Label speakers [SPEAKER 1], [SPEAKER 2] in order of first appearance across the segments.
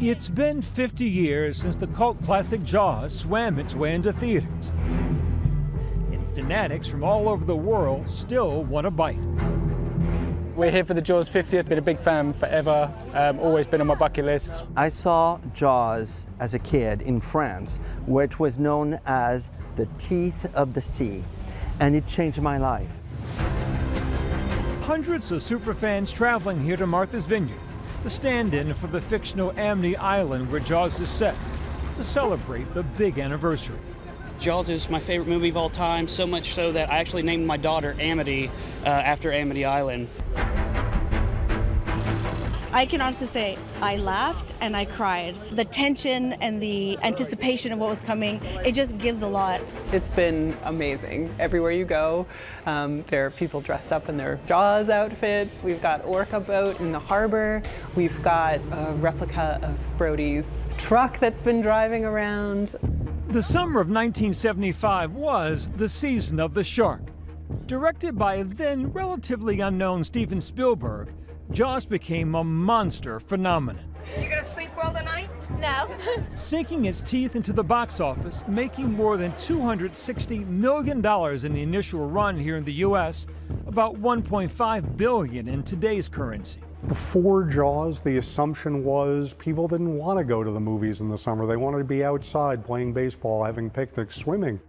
[SPEAKER 1] It's been 50 years since the cult classic Jaws swam its way into theaters. And fanatics from all over the world still want a bite.
[SPEAKER 2] We're here for the Jaws 50th. Been a big fan forever. Always been on my bucket list.
[SPEAKER 3] I saw Jaws as a kid in France, which was known as the teeth of the sea, and it changed my life.
[SPEAKER 1] Hundreds of superfans traveling here to Martha's Vineyard, the stand-in for the fictional Amity Island where Jaws is set, to celebrate the big anniversary.
[SPEAKER 4] Jaws is my favorite movie of all time, so much so that I actually named my daughter Amity after Amity Island.
[SPEAKER 5] I can honestly say I laughed and I cried. The tension and the anticipation of what was coming, it just gives a lot.
[SPEAKER 6] It's been amazing. Everywhere you go, there are people dressed up in their Jaws outfits. We've got Orca boat in the harbor. We've got a replica of Brody's truck that's been driving around.
[SPEAKER 1] The summer of 1975 was the season of the shark. Directed by then relatively unknown Steven Spielberg, Jaws became a monster phenomenon.
[SPEAKER 7] You gonna sleep well tonight? No.
[SPEAKER 1] Sinking its teeth into the box office, making more than $260 million in the initial run here in the U.S., about $1.5 billion in today's currency.
[SPEAKER 8] Before Jaws, the assumption was people didn't want to go to the movies in the summer. They wanted to be outside playing baseball, having picnics, swimming.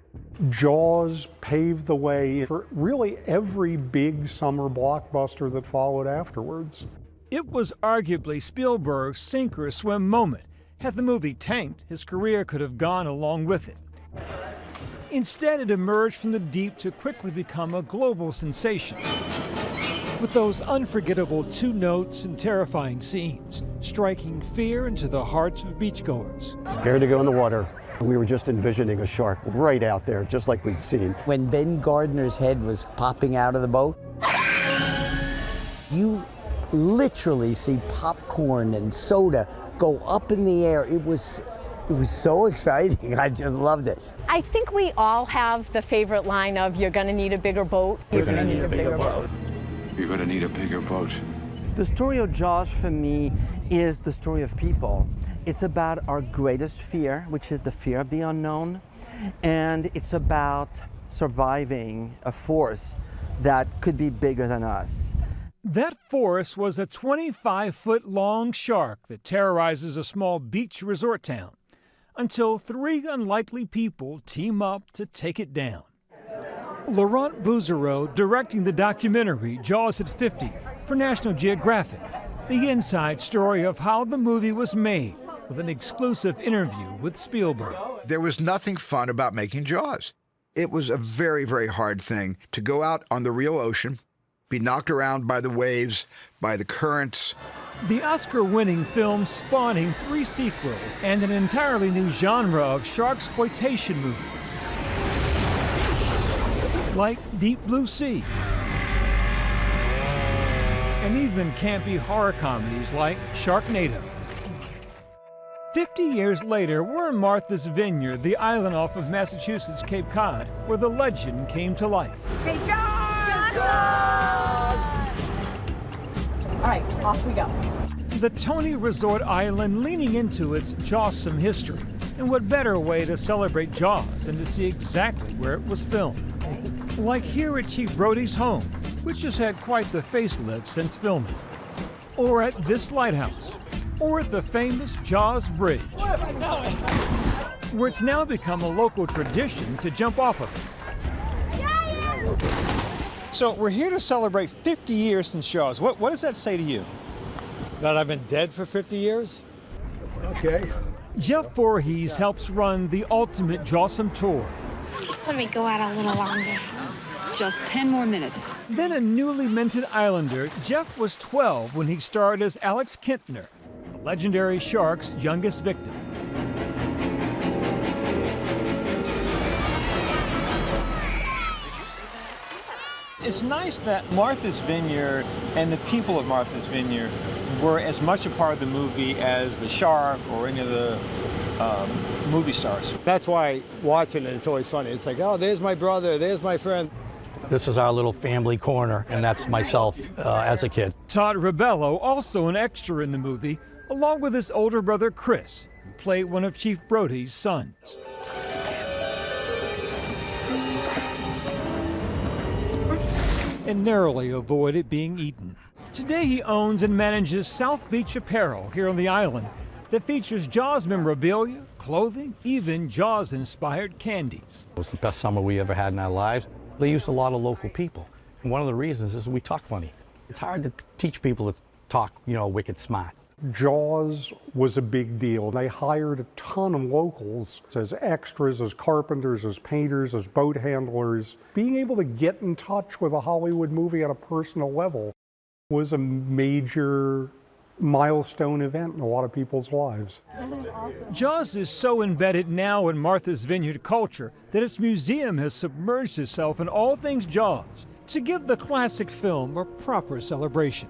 [SPEAKER 8] Jaws paved the way for really every big summer blockbuster that followed afterwards.
[SPEAKER 1] It was arguably Spielberg's sink or swim moment. Had the movie tanked, his career could have gone along with it. Instead, it emerged from the deep to quickly become a global sensation. With those unforgettable two notes and terrifying scenes, striking fear into the hearts of beachgoers.
[SPEAKER 9] Scared to go in the water. We were just envisioning a shark right out there, just like we'd seen.
[SPEAKER 10] When Ben Gardner's head was popping out of the boat, you literally see popcorn and soda go up in the air. It was so exciting. I just loved it.
[SPEAKER 11] I think we all have the favorite line of, you're gonna need a bigger boat.
[SPEAKER 9] You're gonna need a bigger boat.
[SPEAKER 12] You're gonna need a bigger boat.
[SPEAKER 3] The story of Jaws for me is the story of people. It's about our greatest fear, which is the fear of the unknown, and it's about surviving a force that could be bigger than us.
[SPEAKER 1] That force was a 25-foot-long shark that terrorizes a small beach resort town, until three unlikely people team up to take it down. Laurent Bouzereau directing the documentary Jaws at 50 for National Geographic, the inside story of how the movie was made, with an exclusive interview with Spielberg.
[SPEAKER 13] There was nothing fun about making Jaws. It was a very, very hard thing to go out on the real ocean, be knocked around by the waves, by the currents.
[SPEAKER 1] The Oscar-winning film spawning 3 sequels and an entirely new genre of sharksploitation movies, like Deep Blue Sea, and even campy horror comedies like Sharknado. 50 years later, we're in Martha's Vineyard, the island off of Massachusetts' Cape Cod, where the legend came to life.
[SPEAKER 7] Hey, John!
[SPEAKER 11] All right, off we go.
[SPEAKER 1] The Tony Resort Island leaning into its Jawsome history. And what better way to celebrate Jaws than to see exactly where it was filmed? Like here at Chief Brody's home, which has had quite the facelift since filming. Or at this lighthouse. Or at the famous Jaws Bridge, where it's now become a local tradition to jump off of it.
[SPEAKER 14] So we're here to celebrate 50 years since Jaws. What does that say to you?
[SPEAKER 15] That I've been dead for 50 years?
[SPEAKER 14] Okay.
[SPEAKER 1] Jeff Voorhees helps run the ultimate Jawsome tour.
[SPEAKER 7] Just let me go out a little longer.
[SPEAKER 16] Just 10 more minutes.
[SPEAKER 1] Then a newly minted Islander, Jeff was 12 when he starred as Alex Kintner, the legendary shark's youngest victim.
[SPEAKER 14] It's nice that Martha's Vineyard and the people of Martha's Vineyard were as much a part of the movie as the shark or any of the movie stars.
[SPEAKER 15] That's why watching it, it's always funny. It's like, oh, there's my brother, there's my friend.
[SPEAKER 9] This is our little family corner, and that's myself as a kid.
[SPEAKER 1] Todd Rebello, also an extra in the movie, along with his older brother Chris, who played one of Chief Brody's sons. And narrowly avoided being eaten. Today he owns and manages South Beach Apparel here on the island that features Jaws memorabilia, clothing, even Jaws-inspired candies.
[SPEAKER 17] It was the best summer we ever had in our lives. They used a lot of local people. And one of the reasons is we talk funny. It's hard to teach people to talk, wicked smart.
[SPEAKER 8] Jaws was a big deal. They hired a ton of locals as extras, as carpenters, as painters, as boat handlers. Being able to get in touch with a Hollywood movie on a personal level was a major milestone event in a lot of people's lives.
[SPEAKER 1] Jaws is so embedded now in Martha's Vineyard culture that its museum has submerged itself in all things Jaws to give the classic film a proper celebration.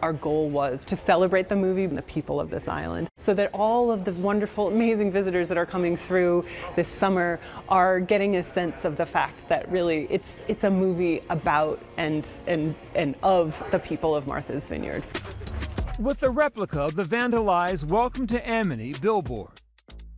[SPEAKER 6] Our goal was to celebrate the movie and the people of this island so that all of the wonderful, amazing visitors that are coming through this summer are getting a sense of the fact that really it's a movie about and of the people of Martha's Vineyard.
[SPEAKER 1] With a replica of the vandalized Welcome to Amity billboard,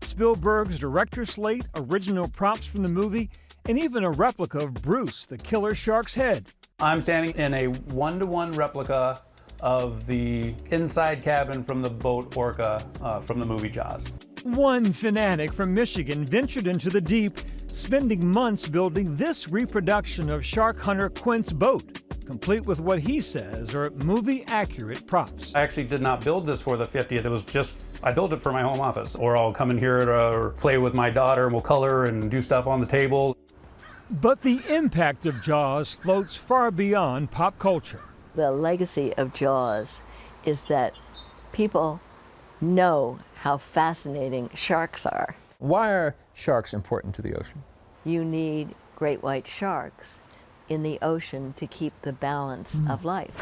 [SPEAKER 1] Spielberg's director's slate, original props from the movie, and even a replica of Bruce, the killer shark's head.
[SPEAKER 18] I'm standing in a one-to-one replica of the inside cabin from the boat Orca from the movie Jaws.
[SPEAKER 1] One fanatic from Michigan ventured into the deep, spending months building this reproduction of shark hunter Quint's boat, complete with what he says are movie-accurate props.
[SPEAKER 18] I actually did not build this for the 50th. It was just, I built it for my home office. Or I'll come in here to play with my daughter and we'll color and do stuff on the table.
[SPEAKER 1] But the impact of Jaws floats far beyond pop culture.
[SPEAKER 19] The legacy of Jaws is that people know how fascinating sharks are.
[SPEAKER 20] Why are sharks important to the ocean?
[SPEAKER 19] You need great white sharks in the ocean to keep the balance of life.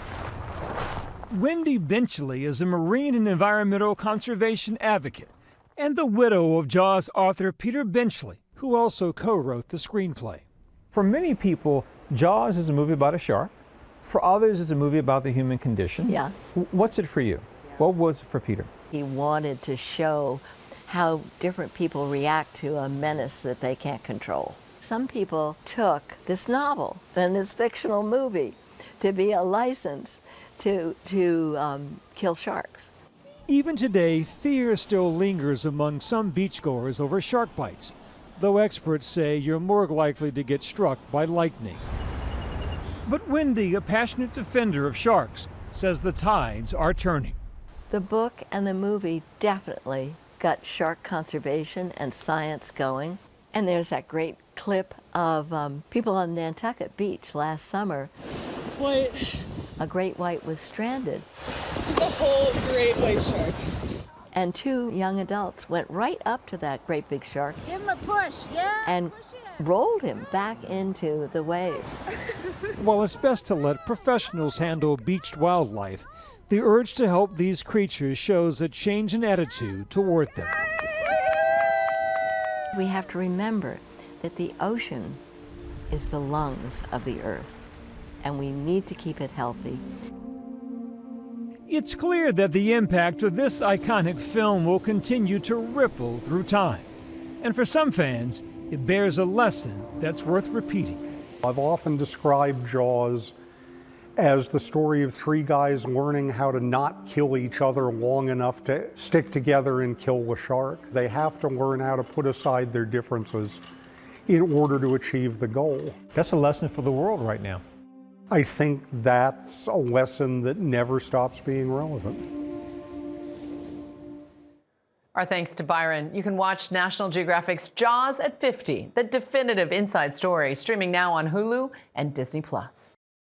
[SPEAKER 1] Wendy Benchley is a marine and environmental conservation advocate and the widow of Jaws author Peter Benchley, who also co-wrote the screenplay.
[SPEAKER 20] For many people, Jaws is a movie about a shark. For others, it's a movie about the human condition.
[SPEAKER 19] Yeah.
[SPEAKER 20] What's it for you? What was it for Peter?
[SPEAKER 19] He wanted to show how different people react to a menace that they can't control. Some people took this novel and this fictional movie to be a license to kill sharks.
[SPEAKER 1] Even today, fear still lingers among some beachgoers over shark bites, though experts say you're more likely to get struck by lightning. But Wendy, a passionate defender of sharks, says the tides are turning.
[SPEAKER 19] The book and the movie definitely got shark conservation and science going. And there's that great clip of people on Nantucket Beach last summer.
[SPEAKER 21] What?
[SPEAKER 19] A great white was stranded.
[SPEAKER 21] The whole great white shark.
[SPEAKER 19] And two young adults went right up to that great big shark.
[SPEAKER 21] Give him a push, yeah.
[SPEAKER 19] And rolled him back into the waves.
[SPEAKER 1] While it's best to let professionals handle beached wildlife, the urge to help these creatures shows a change in attitude toward them.
[SPEAKER 19] We have to remember that the ocean is the lungs of the earth, and we need to keep it healthy.
[SPEAKER 1] It's clear that the impact of this iconic film will continue to ripple through time. And for some fans, it bears a lesson that's worth repeating.
[SPEAKER 8] I've often described Jaws as the story of three guys learning how to not kill each other long enough to stick together and kill the shark. They have to learn how to put aside their differences in order to achieve the goal.
[SPEAKER 20] That's a lesson for the world right now.
[SPEAKER 8] I think that's a lesson that never stops being relevant.
[SPEAKER 22] Our thanks to Byron. You can watch National Geographic's Jaws at 50, the definitive inside story, streaming now on Hulu and Disney+.